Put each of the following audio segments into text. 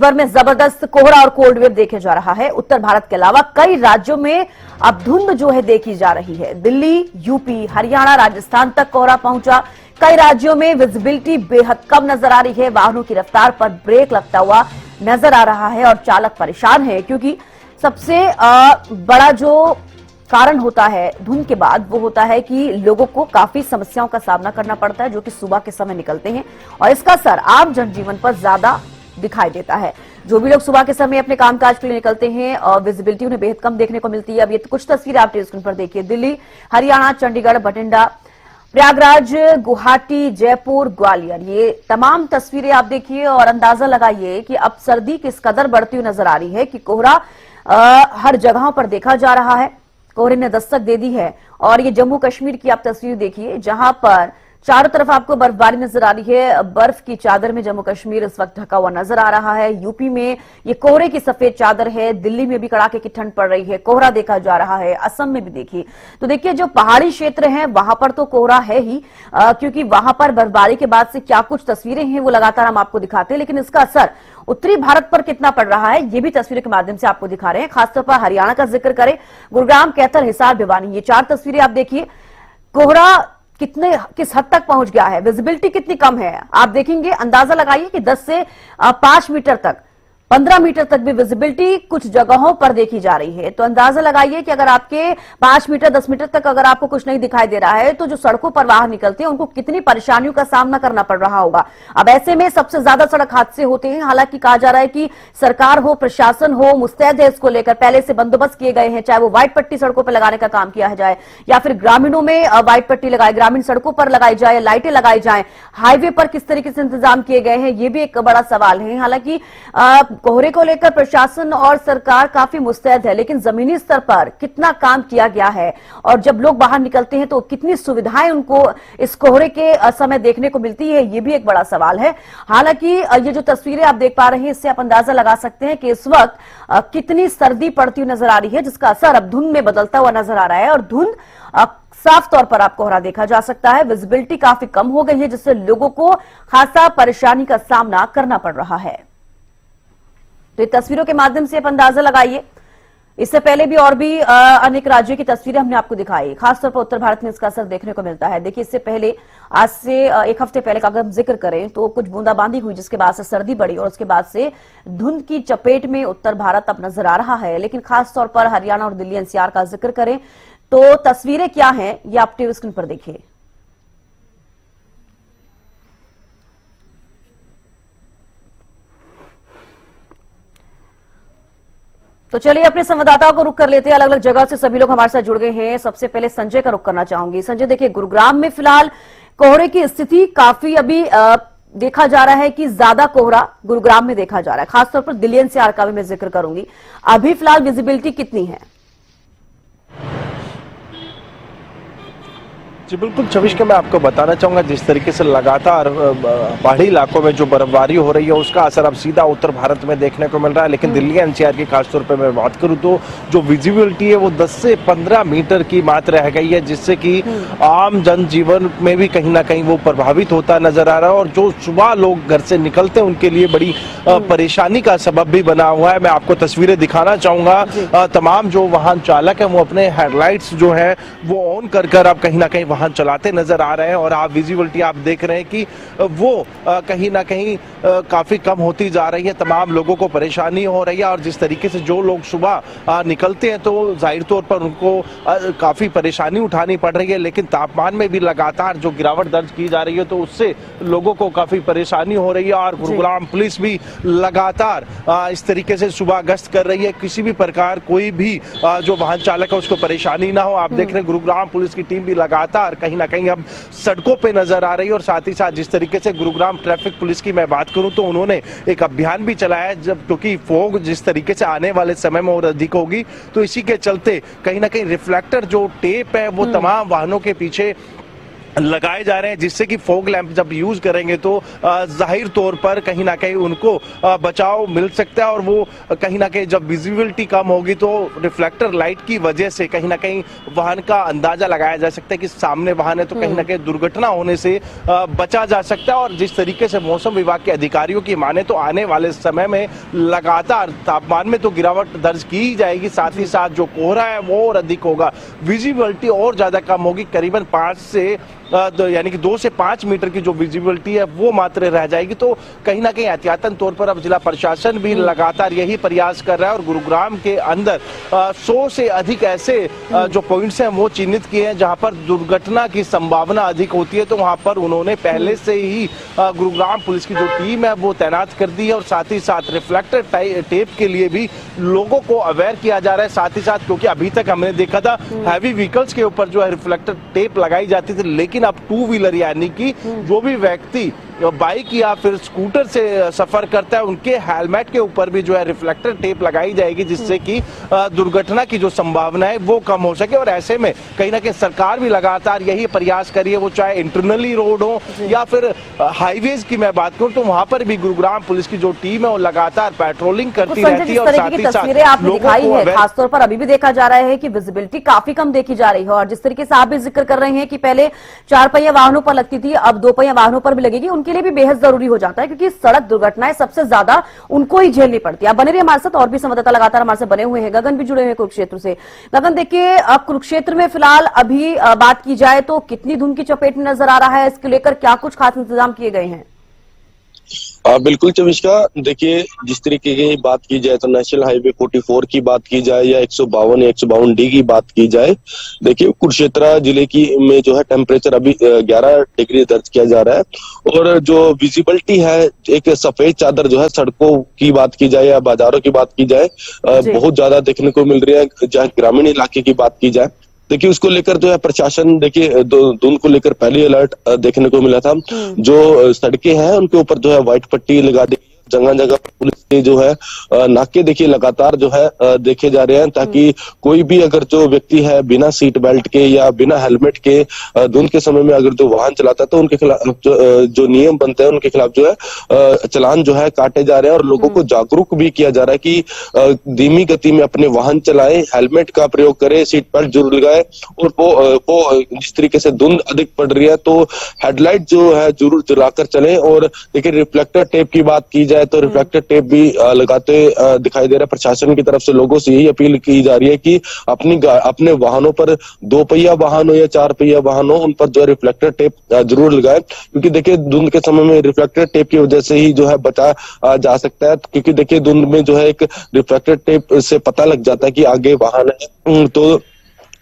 भर में जबरदस्त कोहरा और कोल्ड वेव देखे जा रहा है। उत्तर भारत के अलावा कई राज्यों में अब धुंध जो है देखी जा रही है। दिल्ली, यूपी, हरियाणा, राजस्थान तक कोहरा पहुंचा। कई राज्यों में विजिबिलिटी बेहद कम नजर आ रही है। वाहनों की रफ्तार पर ब्रेक लगता हुआ नजर आ रहा है और चालक परेशान है, क्योंकि सबसे बड़ा जो कारण होता है धुंध के बाद वो होता है कि लोगों को काफी समस्याओं का सामना करना पड़ता है, जो कि सुबह के समय निकलते हैं और इसका असर आम जनजीवन पर ज्यादा दिखाई देता है। जो भी लोग सुबह के समय अपने कामकाज के लिए निकलते हैं और विजिबिलिटी उन्हें बेहद कम देखने को मिलती है। अब ये कुछ तस्वीरें आप स्क्रीन पर देखिए। दिल्ली, हरियाणा, चंडीगढ़, बठिंडा, प्रयागराज, गुवाहाटी, जयपुर, ग्वालियर, ये तमाम तस्वीरें आप देखिए और अंदाजा लगाइए कि अब सर्दी किस कदर बढ़ती हुई नजर आ रही है कि कोहरा हर जगहों पर देखा जा रहा है। कोहरे ने दस्तक दे दी है और ये जम्मू कश्मीर की आप तस्वीर देखिए, जहां पर चारों तरफ आपको बर्फबारी नजर आ रही है। बर्फ की चादर में जम्मू कश्मीर इस वक्त ढका हुआ नजर आ रहा है। यूपी में ये कोहरे की सफेद चादर है। दिल्ली में भी कड़ाके की ठंड पड़ रही है, कोहरा देखा जा रहा है। असम में भी देखिए, तो देखिए जो पहाड़ी क्षेत्र हैं वहां पर तो कोहरा है ही, क्योंकि वहां पर बर्फबारी के बाद से क्या कुछ तस्वीरें हैं वो लगातार हम आपको दिखाते हैं, लेकिन इसका असर उत्तरी भारत पर कितना पड़ रहा है ये भी तस्वीरों के माध्यम से आपको दिखा रहे हैं। खासतौर पर हरियाणा का जिक्र करें, गुरुग्राम, कैथल, हिसार, भिवानी, ये 4 तस्वीरें आप देखिए। कोहरा किस हद तक पहुंच गया है, विजिबिलिटी कितनी कम है, आप देखेंगे। अंदाजा लगाइए कि 10 से 5 मीटर तक, 15 मीटर तक भी विजिबिलिटी कुछ जगहों पर देखी जा रही है। तो अंदाजा लगाइए कि अगर आपके 5 मीटर 10 मीटर तक अगर आपको कुछ नहीं दिखाई दे रहा है तो जो सड़कों पर वाहन निकलते हैं उनको कितनी परेशानियों का सामना करना पड़ रहा होगा। अब ऐसे में सबसे ज्यादा सड़क हादसे होते हैं। हालांकि कहा जा रहा है कि सरकार हो, प्रशासन हो, मुस्तैद है इसको लेकर, पहले से बंदोबस्त किए गए हैं, चाहे वो व्हाइट पट्टी सड़कों पर लगाने का काम किया जाए या फिर ग्रामीणों में व्हाइट पट्टी लगाए, ग्रामीण सड़कों पर लगाई जाए, लाइटें लगाई जाए, हाईवे पर किस तरीके से इंतजाम किए गए हैं, ये भी एक बड़ा सवाल है। हालांकि कोहरे को लेकर प्रशासन और सरकार काफी मुस्तैद है, लेकिन जमीनी स्तर पर कितना काम किया गया है और जब लोग बाहर निकलते हैं तो कितनी सुविधाएं उनको इस कोहरे के समय देखने को मिलती है, ये भी एक बड़ा सवाल है। हालांकि ये जो तस्वीरें आप देख पा रहे हैं इससे आप अंदाजा लगा सकते हैं कि इस वक्त कितनी सर्दी पड़ती हुई नजर आ रही है, जिसका असर अब धुंध में बदलता हुआ नजर आ रहा है और धुंध साफ तौर पर आप कोहरा देखा जा सकता है। विजिबिलिटी काफी कम हो गई है, जिससे लोगों को खासा परेशानी का सामना करना पड़ रहा है। तो तस्वीरों के माध्यम से आप अंदाजा लगाइए। इससे पहले भी और भी अनेक राज्यों की तस्वीरें हमने आपको दिखाई, खासतौर पर उत्तर भारत में इसका असर देखने को मिलता है। देखिए, इससे पहले आज से 1 हफ्ते पहले का अगर हम जिक्र करें तो कुछ बूंदाबांदी हुई, जिसके बाद से सर्दी बढ़ी और उसके बाद से धुंध की चपेट में उत्तर भारत अब नजर आ रहा है। लेकिन खासतौर पर हरियाणा और दिल्ली एनसीआर का जिक्र करें तो तस्वीरें क्या हैं ये आप टीवी स्क्रीन पर देखिए। तो चलिए अपने संवाददाताओं को रुख कर लेते हैं। अलग अलग जगह से सभी लोग हमारे साथ जुड़ गए हैं। सबसे पहले संजय का रुख करना चाहूंगी। संजय, देखिए गुरुग्राम में फिलहाल कोहरे की स्थिति काफी अभी देखा जा रहा है कि ज्यादा कोहरा गुरुग्राम में देखा जा रहा है। खासतौर पर दिल्ली एनसीआर का भी मैं जिक्र करूंगी। अभी फिलहाल विजिबिलिटी कितनी है? जी बिल्कुल छविश के मैं आपको बताना चाहूँगा, जिस तरीके से लगातार पहाड़ी इलाकों में जो बर्फबारी हो रही है उसका असर अब सीधा उत्तर भारत में देखने को मिल रहा है। लेकिन दिल्ली एनसीआर की खासतौर पे मैं बात करूँ तो जो विजिबिलिटी है वो 10 से 15 मीटर की मात्र रह गई है, जिससे कि आम जनजीवन में भी कहीं ना कहीं वो प्रभावित होता नजर आ रहा है और जो सुबह लोग घर से निकलते हैं उनके लिए बड़ी परेशानी का सबब भी बना हुआ है। मैं आपको तस्वीरें दिखाना चाहूँगा। तमाम जो वाहन चालक हैं वो अपने हेडलाइट्स जो है वो ऑन कर अब कहीं ना कहीं वाहन चलाते नजर आ रहे हैं और आप विजिबिलिटी आप देख रहे हैं कि वो कहीं ना कहीं काफी कम होती जा रही है। तमाम लोगों को परेशानी हो रही है और जिस तरीके से जो लोग सुबह निकलते हैं तो जाहिर तौर पर उनको काफी परेशानी उठानी पड़ रही है। लेकिन तापमान में भी लगातार जो गिरावट दर्ज की जा रही है तो उससे लोगों को काफी परेशानी हो रही है और गुरुग्राम पुलिस भी लगातार इस तरीके से सुबह गश्त कर रही है। किसी भी प्रकार कोई भी जो वाहन चालक है उसको परेशानी ना हो। आप देख रहे हैं गुरुग्राम पुलिस की टीम भी लगातार कहीं ना कहीं अब सड़कों पे नजर आ रही है और साथ ही साथ जिस तरीके से गुरुग्राम ट्रैफिक पुलिस की मैं बात करूं तो उन्होंने एक अभियान भी चलाया है, जब क्योंकि फॉग जिस तरीके से आने वाले समय में और अधिक होगी तो इसी के चलते कहीं ना कहीं रिफ्लेक्टर जो टेप है वो तमाम वाहनों के पीछे लगाए जा रहे हैं, जिससे कि फॉग लैंप जब यूज करेंगे तो जाहिर तौर पर कहीं ना कहीं उनको बचाव मिल सकता है, और वो कहीं ना कहीं जब विजिबिलिटी कम होगी तो रिफ्लेक्टर लाइट की वजह से कहीं ना कहीं वाहन का अंदाजा लगाया जा सकता है कि सामने वाहन है, तो कहीं ना कहीं दुर्घटना होने से बचा जा सकता है। और जिस तरीके से मौसम विभाग के अधिकारियों की माने तो आने वाले समय में लगातार तापमान में तो गिरावट दर्ज की ही जाएगी, साथ ही साथ जो कोहरा है वो और अधिक होगा, विजिबिलिटी और ज्यादा कम होगी, करीबन 5 से यानी कि 2 से 5 मीटर की जो विजिबिलिटी है वो मात्र रह जाएगी। तो कहीं ना कहीं एहतियातन तौर पर अब जिला प्रशासन भी लगातार यही प्रयास कर रहा है, और गुरुग्राम के अंदर 100 से अधिक ऐसे जो पॉइंट्स हैं वो चिन्हित किए हैं जहां पर दुर्घटना की संभावना अधिक होती है। तो वहां पर उन्होंने पहले से ही गुरुग्राम पुलिस की जो टीम है वो तैनात कर दी है, और साथ ही साथ रिफ्लेक्टर टेप के लिए भी लोगों को अवेयर किया जा रहा है। साथ ही साथ क्योंकि अभी तक हमने देखा था हैवी व्हीकल्स के ऊपर जो है रिफ्लेक्टर टेप लगाई जाती थी, लेकिन अब 2 व्हीलर यानी कि जो भी व्यक्ति बाइक या फिर स्कूटर से सफर करता है उनके हेलमेट के ऊपर भी जो है रिफ्लेक्टर टेप लगाई जाएगी, जिससे कि दुर्घटना की जो संभावना है वो कम हो सके। और ऐसे में कहीं ना कहीं सरकार भी लगातार यही प्रयास कर रही है, वो चाहे इंटरनली रोड हो या फिर हाईवेज की मैं बात करूं तो वहां पर भी गुरुग्राम पुलिस की जो टीम है वो लगातार पेट्रोलिंग करती रहती है। और साथ ही तस्वीरें आपने दिखाई है, खासतौर पर अभी भी देखा जा रहा है कि विजिबिलिटी काफी कम देखी जा रही है, और जिस तरीके से आप भी जिक्र कर रहे हैं कि पहले 4 पहिया वाहनों पर लगती थी, अब 2 पहिया वाहनों पर भी लगेगी, उनके लिए भी बेहद जरूरी हो जाता है, क्योंकि सड़क दुर्घटनाएं सबसे ज्यादा उनको ही झेलनी पड़ती है। आप बने रहिए हमारे साथ, और भी संवाददाता लगातार हमारे साथ बने हुए हैं। गगन भी जुड़े हुए हैं कुरुक्षेत्र से। गगन, देखिए कुरुक्षेत्र में फिलहाल अभी बात की जाए तो कितनी धुंध की चपेट में नजर आ रहा है, इसके लेकर क्या कुछ खास इंतजाम किए गए हैं? बिल्कुल चविष्का, देखिए जिस तरीके की बात की जाए तो नेशनल हाईवे 44 की बात की जाए या 152 या 152D की बात की जाए, देखिए कुरुक्षेत्र जिले की में जो है टेम्परेचर अभी 11 डिग्री दर्ज किया जा रहा है, और जो विजिबिलिटी है एक सफेद चादर जो है सड़कों की बात की जाए या बाजारों की बात की जाए बहुत ज्यादा देखने को मिल रही है। जहाँ ग्रामीण इलाके की बात की जाए, देखिए उसको लेकर जो है प्रशासन, देखिए धुंध को लेकर पहले अलर्ट देखने को मिला था। जो सड़कें हैं उनके ऊपर जो है व्हाइट पट्टी लगा दी, जगह जगह पुलिस के जो है नाके देखिए लगातार जो है देखे जा रहे हैं, ताकि कोई भी अगर जो व्यक्ति है बिना सीट बेल्ट के या बिना हेलमेट के धुंध के समय में अगर जो वाहन चलाता है तो उनके खिलाफ जो नियम बनते हैं उनके खिलाफ जो है चलान जो है काटे जा रहे हैं, और लोगों को जागरूक भी किया जा रहा है कि धीमी गति में अपने वाहन चलाएं, हेलमेट का प्रयोग करें, सीट बेल्ट जरूर लगाए। और वो जिस तरीके से धुंध अधिक पड़ रही है तो हेडलाइट जो है जरूर जलाकर चलें। और देखिए रिफ्लेक्टर टेप की बात की जाए तो रिफ्लेक्टर टेप भी लगाते दिखाई दे रहा है। प्रशासन की तरफ से लोगों से यही अपील की जा रही है कि अपने वाहनों पर 2 पहिया वाहन हो या 4 पहिया वाहन हो, उन पर जो है रिफ्लेक्टर टेप जरूर लगाए, क्योंकि देखिए धुंध के समय में रिफ्लेक्टर टेप की वजह से ही जो है बचा जा सकता है। क्योंकि देखिए धुंध में जो है एक रिफ्लेक्टर टेप से पता लग जाता है कि आगे वाहन है, तो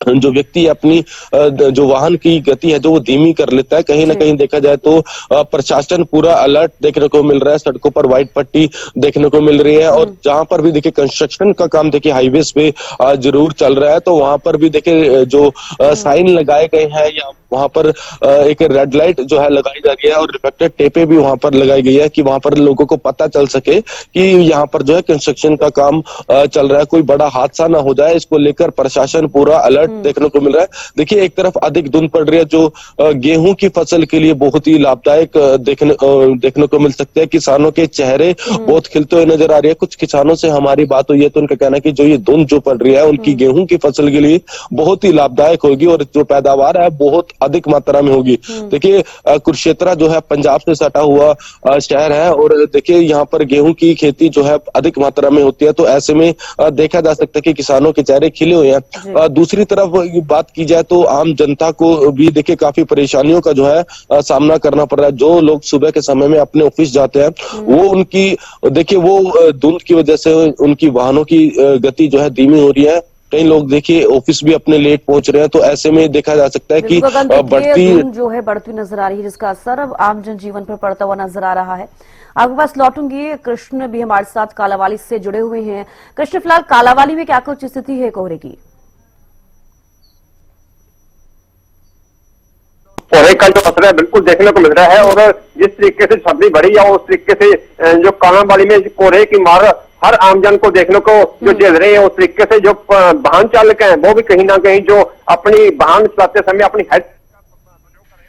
जो व्यक्ति अपनी जो वाहन की गति है जो वो धीमी कर लेता है। कहीं ना कहीं देखा जाए तो प्रशासन पूरा अलर्ट देखने को मिल रहा है, सड़कों पर व्हाइट पट्टी देखने को मिल रही है, और जहां पर भी देखिए कंस्ट्रक्शन का काम देखिए हाईवेज पे जरूर चल रहा है, तो वहां पर भी देखिए जो साइन लगाए गए हैं या वहां पर एक रेड लाइट जो है लगाई जा रही है, और रिफ्लेक्टर टेपे भी वहां पर लगाई गई है कि वहां पर लोगों को पता चल सके कि यहाँ पर जो है कंस्ट्रक्शन का काम चल रहा है, कोई बड़ा हादसा ना हो जाए। इसको लेकर प्रशासन पूरा अलर्ट देखने को मिल रहा है। देखिए एक तरफ अधिक धुंध पड़ रही है जो गेहूं की फसल के लिए बहुत ही लाभदायक देखने को मिल सकते हैं। किसानों के चेहरे बहुत खिलते हुए नजर आ रही है। कुछ किसानों से हमारी बात हुई है तो उनका कहना है कि जो ये धुंध जो पड़ रही है उनकी गेहूं की फसल के लिए बहुत ही लाभदायक होगी, और जो पैदावार है बहुत अधिक मात्रा में होगी। देखिए कुरुक्षेत्र जो है पंजाब से सटा हुआ शहर है, और देखिए यहाँ पर गेहूं की खेती जो है अधिक मात्रा में होती है, तो ऐसे में देखा जा सकता है कि किसानों के चेहरे खिले हुए हैं। दूसरी तरफ बात की जाए तो आम जनता को भी देखिए काफी परेशानियों का जो है सामना करना पड़ रहा है। जो लोग सुबह के समय में अपने ऑफिस जाते हैं वो उनकी देखिए वो धुंध की वजह से उनकी वाहनों की गति जो है धीमी हो रही है। कई लोग देखिए ऑफिस भी अपने लेट पहुंच रहे हैं, तो ऐसे में देखा जा सकता है कि बढ़ती जो है बढ़ती नजर आ रही है, जिसका असर अब आम जनजीवन पर पड़ता हुआ नजर आ रहा है। आपके पास लौटूंगी, कृष्ण भी हमारे साथ कालावाली से जुड़े हुए हैं। कृष्ण, फिलहाल कालावाली में क्या कुछ स्थिति है कोहरे की? कोहरे का जो असर है बिल्कुल देखने को मिल रहा है, और जिस तरीके से छबरी बढ़ी है उस तरीके से जो कालावाली में कोहरे की मार हर आमजन को देखने को जो झेल रहे हैं, उस तरीके से जो वाहन चालक हैं वो भी कहीं ना कहीं जो अपनी वाहन चलाते समय अपनी हेड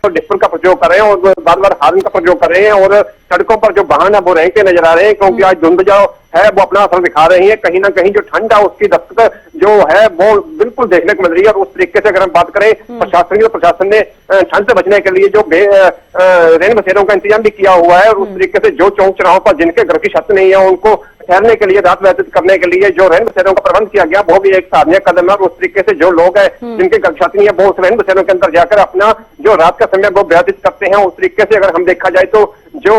डिस्पल का प्रयोग कर रहे हैं और बार बार हार्न का प्रयोग कर रहे हैं और सड़कों पर जो वाहन है वो रहते नजर आ रहे हैं, क्योंकि आज धुंध जो है वो अपना असर दिखा रही है। कहीं ना कहीं जो ठंड है उसकी दस्तक जो है वो बिल्कुल देखने को मिल रही है। और उस तरीके से अगर हम बात करें प्रशासन ने ठंड से बचने के लिए जो रेन बसेरों का इंतजाम भी किया हुआ है और उस तरीके से जो चौक चौराहों पर जिनके घर की छत नहीं है उनको ठहरने के लिए, रात व्यतीत करने के लिए जो रेन बसेरों का प्रबंध किया गया वो भी एक सराहनीय कदम है। और उस तरीके से जो लोग हैं जिनके घर छत नहीं है वो उस रेन बसेरों के अंदर जाकर अपना जो रात का समय वो व्यतीत करते हैं। उस तरीके से अगर हम देखा जाए तो जो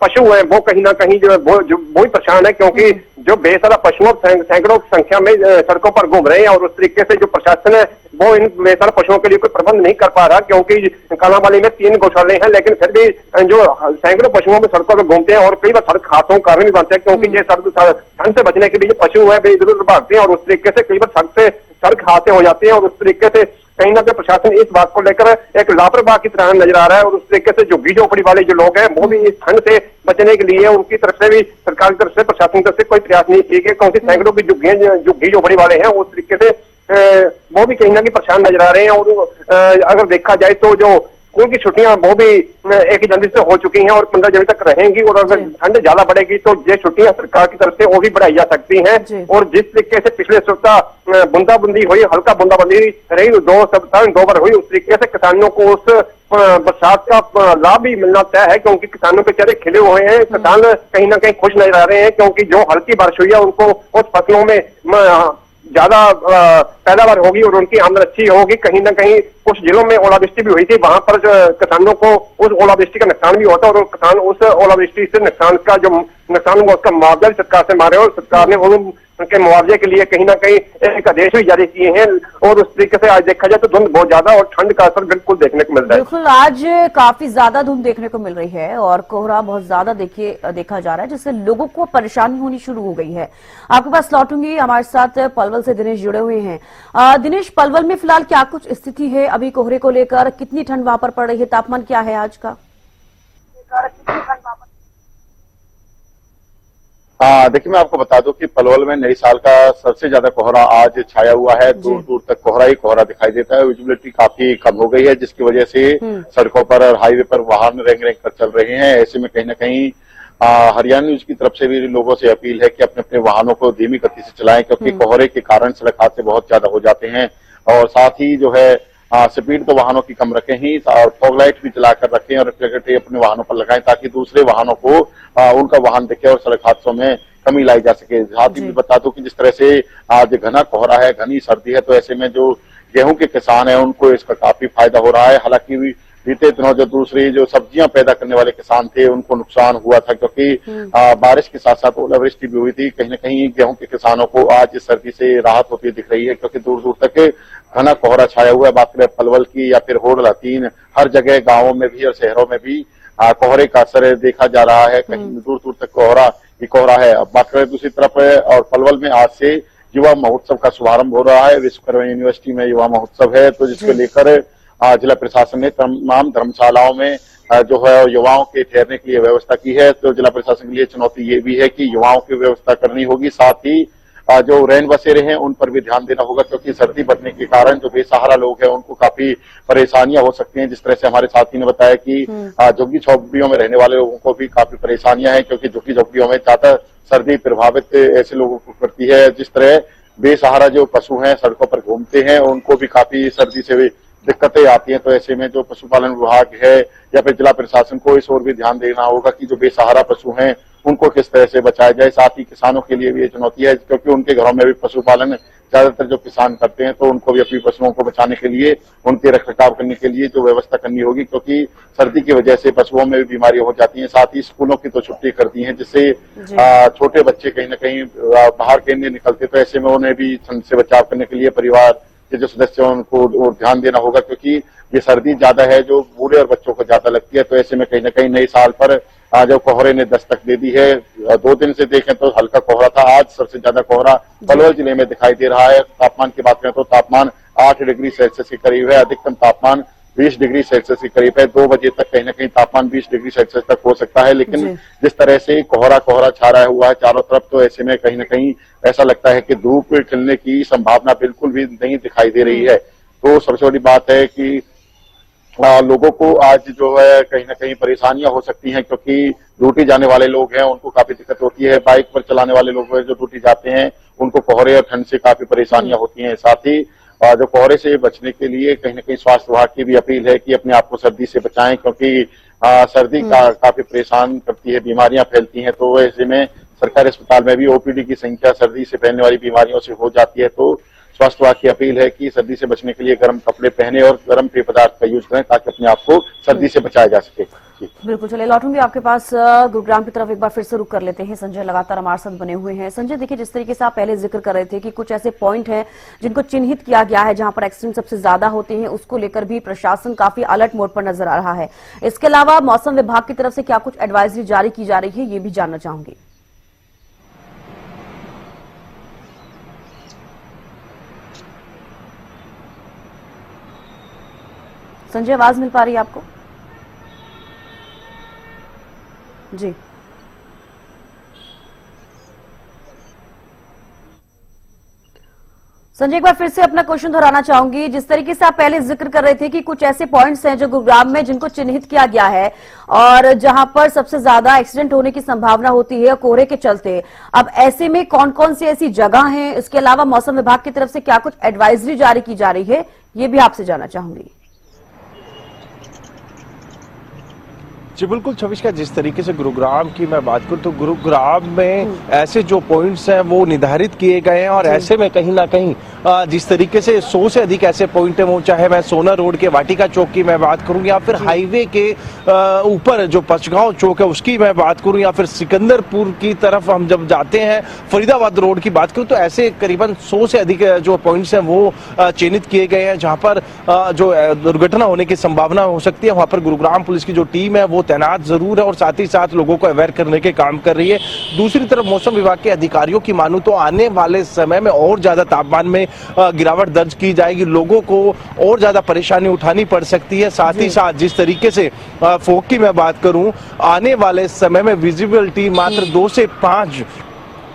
पशु हैं वो कहीं ना कहीं जो है वो ही परेशान है, क्योंकि जो बेसहारा पशुओं सैकड़ों की संख्या में सड़कों पर घूम रहे हैं। और उस तरीके से जो प्रशासन है वो इन बेसहारा पशुओं के लिए कोई प्रबंध नहीं कर पा रहा, क्योंकि कालांवाली में 3 गौशाले हैं, लेकिन फिर भी जो सैकड़ों पशुओं में सड़कों पर घूमते हैं और कई बार सड़क हादसों का कारण भी बनते हैं, क्योंकि ये ठंड से बचने के लिए जो पशु है वे इधर उधर भागते हैं और उस तरीके से कई बार सड़क हादसे हो जाते हैं। और उस तरीके से कहीं ना कहीं प्रशासन इस बात को लेकर एक लापरवाह की तरह नजर आ रहा है। और उस तरीके से जो झोपड़ी वाले जो लोग हैं वो भी इस ठंड से बचने के लिए उनकी तरफ से भी, सरकार की तरफ से, प्रशासन की तरफ से कोई प्रयास नहीं किए गए, क्योंकि सैकड़ों की झोपड़ी वाले हैं उस तरीके से वो भी कहीं ना कहीं परेशान नजर आ रहे हैं। और अगर देखा जाए तो जो स्कूल की छुट्टियां वो भी 1 जनवरी से हो चुकी हैं और 15 जनवरी तक रहेंगी। और अगर ठंड ज्यादा बढ़ेगी तो ये छुट्टियां सरकार की तरफ से वो भी बढ़ाई जा सकती हैं। और जिस तरीके से पिछले सप्ताह बूंदाबंदी हुई, हल्का बूंदाबंदी रही 2 सप्ताह 2 बार हुई, उस तरीके से किसानों को उस बरसात का लाभ भी मिलना तय है, क्योंकि किसानों के चेहरे खिले हुए हैं। किसान कहीं ना कहीं खुश नजर आ रहे हैं, क्योंकि जो हल्की बारिश हुई है उनको उस फसलों में ज्यादा पैदावार होगी और उनकी आमदनी अच्छी होगी। कहीं ना कहीं कुछ जिलों में ओलावृष्टि भी हुई थी, वहां पर किसानों को उस ओलावृष्टि का नुकसान भी होता है और किसान उस ओलावृष्टि से नुकसान का जो नुकसान हुआ उसका मुआवजा भी सरकार से मांगे और सरकार ने उनके मुआवजे के लिए कहीं ना कहीं एक आदेश भी जारी किए हैं। और उस तरीके से आज देखा जाए तो धुंध बहुत ज्यादा और ठंड का असर बिल्कुल देखने को मिल रहा है। बिल्कुल, आज काफी ज्यादा धुंध देखने को मिल रही है और कोहरा बहुत ज्यादा देखा जा रहा है, जिससे लोगों को परेशानी होनी शुरू हो गई है। आपके पास लौटूंगी, हमारे साथ पलवल से दिनेश जुड़े हुए हैं। दिनेश, पलवल में फिलहाल क्या कुछ स्थिति है अभी कोहरे को लेकर? कितनी ठंड वहां पर पड़ रही है? तापमान क्या है आज का? देखिए, मैं आपको बता दूं कि पलवल में नई साल का सबसे ज्यादा कोहरा आज छाया हुआ है। दूर दूर तक कोहरा ही कोहरा दिखाई देता है। विजिबिलिटी काफी कम हो गई है, जिसकी वजह से सड़कों पर और हाईवे पर वाहन रेंग रेंग कर चल रहे हैं। ऐसे में कहीं ना कहीं हरियाणा न्यूज की तरफ से भी लोगों से अपील है कि अपने अपने वाहनों को धीमी गति से चलाएं, क्योंकि कोहरे के कारण सड़क हादसे बहुत ज्यादा हो जाते हैं। और साथ ही जो है स्पीड तो वाहनों की कम रखें ही और फॉग लाइट भी जलाकर रखें और रिफ्लेक्टर अपने वाहनों पर लगाएं, ताकि दूसरे वाहनों को उनका वाहन दिखे और सड़क हादसों में कमी लाई जा सके। साथ ही बता दूं कि जिस तरह से आज घना कोहरा है, घनी सर्दी है, तो ऐसे में जो गेहूं के किसान हैं उनको इसका काफी फायदा हो रहा है। हालांकि बीते दिनों जो दूसरी जो सब्जियां पैदा करने वाले किसान थे उनको नुकसान हुआ था, क्योंकि बारिश के साथ साथ ओलावृष्टि भी हुई थी। कहीं न कहीं गेहूं के किसानों को आज इस सर्दी से राहत होती दिख रही है, क्योंकि दूर दूर तक घना कोहरा छाया हुआ है। बात करें पलवल की या फिर होड़ लातीन, हर जगह गांवों में भी और शहरों में भी कोहरे का असर देखा जा रहा है। कहीं दूर दूर तक कोहरा ही कोहरा है। अब बात करें दूसरी तरफ, और पलवल में आज से युवा महोत्सव का शुभारंभ हो रहा है। विश्वकर्मा यूनिवर्सिटी में युवा महोत्सव है, तो जिसको लेकर जिला प्रशासन ने तमाम धर्मशालाओं में जो है युवाओं के ठहरने के लिए व्यवस्था की है। तो जिला प्रशासन के लिए चुनौती ये भी है कि युवाओं की व्यवस्था करनी होगी, साथ ही जो रैन बसेरे हैं उन पर भी ध्यान देना होगा, क्योंकि सर्दी बढ़ने के कारण जो बेसहारा लोग हैं उनको काफी परेशानियां हो सकती हैं। जिस तरह से हमारे साथी ने बताया कि झुग्गी झोपड़ियों में रहने वाले लोगों को भी काफी परेशानियां हैं, क्योंकि झुग्गी झोपड़ियों में ज्यादा सर्दी प्रभावित ऐसे लोगों को करती है। जिस तरह बेसहारा जो पशु हैं सड़कों पर घूमते हैं उनको भी काफी सर्दी से दिक्कतें आती हैं। तो ऐसे में जो पशुपालन विभाग है या फिर जिला प्रशासन को इस ओर भी ध्यान देना होगा कि जो बेसहारा पशु हैं उनको किस तरह से बचाया जाए। साथ ही किसानों के लिए भी ये चुनौती है, क्योंकि उनके घरों में भी पशुपालन ज्यादातर जो किसान करते हैं, तो उनको भी अपनी पशुओं को बचाने के लिए, उनके रखरखाव करने के लिए जो व्यवस्था करनी होगी, क्योंकि सर्दी की वजह से पशुओं में भी बीमारियां हो जाती हैं। साथ ही स्कूलों की तो छुट्टी कर दी है, जिससे छोटे बच्चे कहीं ना कहीं बाहर के लिए निकलते, तो ऐसे में उन्हें भी ठंड से बचाव करने के लिए परिवार के जो सदस्य हैं उनको ध्यान देना होगा, क्योंकि ये सर्दी ज्यादा है जो बूढ़े और बच्चों को ज्यादा लगती है। तो ऐसे में कहीं ना कहीं नई साल पर जो कोहरे ने दस्तक दे दी है, 2 दिन से देखें तो हल्का कोहरा था, आज सबसे ज्यादा कोहरा पलवल जिले में दिखाई दे रहा है। तापमान की बात करें तो तापमान 8 डिग्री सेल्सियस के करीब है, अधिकतम तापमान 20 डिग्री सेल्सियस के करीब है। 2 बजे तक कहीं ना कहीं तापमान 20 डिग्री सेल्सियस तक हो सकता है, लेकिन जिस तरह से कोहरा छा रहा हुआ है चारों तरफ, तो ऐसे में कहीं ना कहीं ऐसा लगता है कि धूप खिलने की संभावना बिल्कुल भी नहीं दिखाई दे रही है। तो सबसे बड़ी बात है कि लोगों को आज जो है कहीं ना कहीं परेशानियां हो सकती हैं, क्योंकि ड्यूटी जाने वाले लोग हैं उनको काफी दिक्कत होती है। बाइक पर चलाने वाले लोग हैं जो ड्यूटी जाते हैं उनको कोहरे और ठंड से काफी परेशानियां होती हैं। साथ ही जो कोहरे से बचने के लिए कहीं ना कहीं स्वास्थ्य विभाग की भी अपील है कि अपने आप को सर्दी से बचाएं, क्योंकि सर्दी काफी परेशान करती है, बीमारियां फैलती हैं। तो ऐसे में सरकारी अस्पताल में भी ओपीडी की संख्या सर्दी से फैलने वाली बीमारियों से हो जाती है। तो स्वास्थ्य विभाग की अपील है कि सर्दी से बचने के लिए गर्म कपड़े पहने और गर्म पेय पदार्थ का यूज करें ताकि अपने आप को सर्दी से बचाया जा सके। बिल्कुल, चलिए लौटूंगी आपके पास। गुरुग्राम की तरफ एक बार फिर से रुक कर लेते हैं। संजय लगातार हमारे साथ बने हुए हैं। संजय, देखिए जिस तरीके से आप पहले जिक्र कर रहे थे कि कुछ ऐसे पॉइंट हैं जिनको चिन्हित किया गया है जहां पर एक्सीडेंट सबसे ज्यादा होते हैं, उसको लेकर भी प्रशासन काफी अलर्ट मोड पर नजर आ रहा है। इसके अलावा मौसम विभाग की तरफ से क्या कुछ एडवाइजरी जारी की जा रही है, ये भी जानना चाहूंगी। संजय, आवाज मिल पा रही है आपको? जी, संजय, एक बार फिर से अपना क्वेश्चन दोहराना चाहूंगी। जिस तरीके से आप पहले जिक्र कर रहे थे कि कुछ ऐसे पॉइंट्स हैं जो गुरुग्राम में जिनको चिन्हित किया गया है और जहां पर सबसे ज्यादा एक्सीडेंट होने की संभावना होती है कोहरे के चलते, अब ऐसे में कौन कौन सी ऐसी जगह हैं? इसके अलावा मौसम विभाग की तरफ से क्या कुछ एडवाइजरी जारी की जा रही है, ये भी आपसे जानना चाहूंगी। जी बिल्कुल छविष्का, जिस तरीके से गुरुग्राम की मैं बात करूं तो गुरुग्राम में ऐसे जो पॉइंट्स हैं वो निर्धारित किए गए हैं और ऐसे में कहीं ना कहीं जिस तरीके से 100 से अधिक ऐसे पॉइंट हैं, वो चाहे मैं सोना रोड के वाटिका चौक की मैं बात करूं या फिर हाईवे के ऊपर जो पचगांव चौक है उसकी मैं बात करूं या फिर सिकंदरपुर की तरफ हम जब जाते हैं फरीदाबाद रोड की बात करूं तो ऐसे करीबन 100 से अधिक जो पॉइंट्स हैं वो चिन्हित किए गए हैं जहां पर जो दुर्घटना होने की संभावना हो सकती है। वहां पर गुरुग्राम पुलिस की जो टीम है वो तैनात जरूर है और साथ ही साथ लोगों को अवेयर करने के काम कर रही है। दूसरी तरफ मौसम विभाग के अधिकारियों की मानूं तो आने वाले समय में और ज्यादा तापमान में गिरावट दर्ज की जाएगी, लोगों को और ज्यादा परेशानी उठानी पड़ सकती है। साथ ही साथ जिस तरीके से फोग की मैं बात करूं, आने वाले समय में विजिबिलिटी मात्र 2 से 5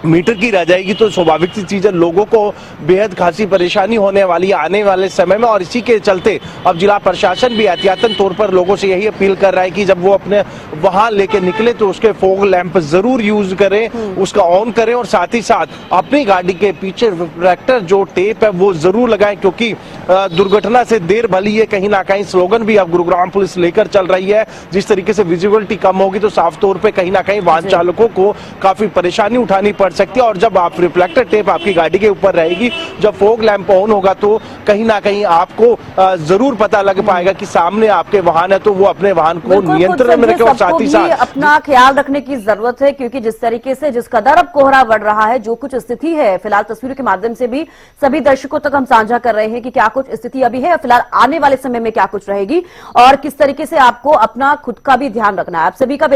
मीटर की रह जाएगी, तो स्वाभाविक सी चीज है, लोगों को बेहद खासी परेशानी होने वाली है आने वाले समय में। और इसी के चलते अब जिला प्रशासन भी एहतियातन तौर पर लोगों से यही अपील कर रहा है कि जब वो अपने वाहन लेके निकले तो उसके फॉग लैंप जरूर यूज करें, उसका ऑन करें और साथ ही साथ अपनी गाड़ी के पीछे रिफ्लेक्टर जो टेप है वो जरूर लगाएं, क्योंकि दुर्घटना से देर भली है कहीं ना कहीं स्लोगन भी अब गुरुग्राम पुलिस लेकर चल रही है। जिस तरीके से विजिबिलिटी कम होगी तो साफ तौर पर कहीं ना कहीं वाहन चालकों को काफी परेशानी उठानी पड़ सकती है। और जब आप रिफ्लेक्टर टेप आपकी गाड़ी के ऊपर रहेगी, जब फॉग लैंप ऑन होगा तो कहीं ना कहीं आपको जरूर पता लग पाएगा कि सामने आपके वाहन है, तो वो अपने वाहन को नियंत्रण में रखें और साथ ही साथ अपना ख्याल रखने की जरूरत है, क्योंकि जिस तरीके से जिस कदर अब कोहरा बढ़ रहा है, जो कुछ स्थिति है फिलहाल तस्वीरों के माध्यम से भी सभी दर्शकों तक हम साझा कर रहे हैं कि क्या कुछ स्थिति अभी है, फिलहाल आने वाले समय में क्या कुछ रहेगी और किस तरीके से आपको अपना खुद का भी ध्यान रखना है। आप सभी का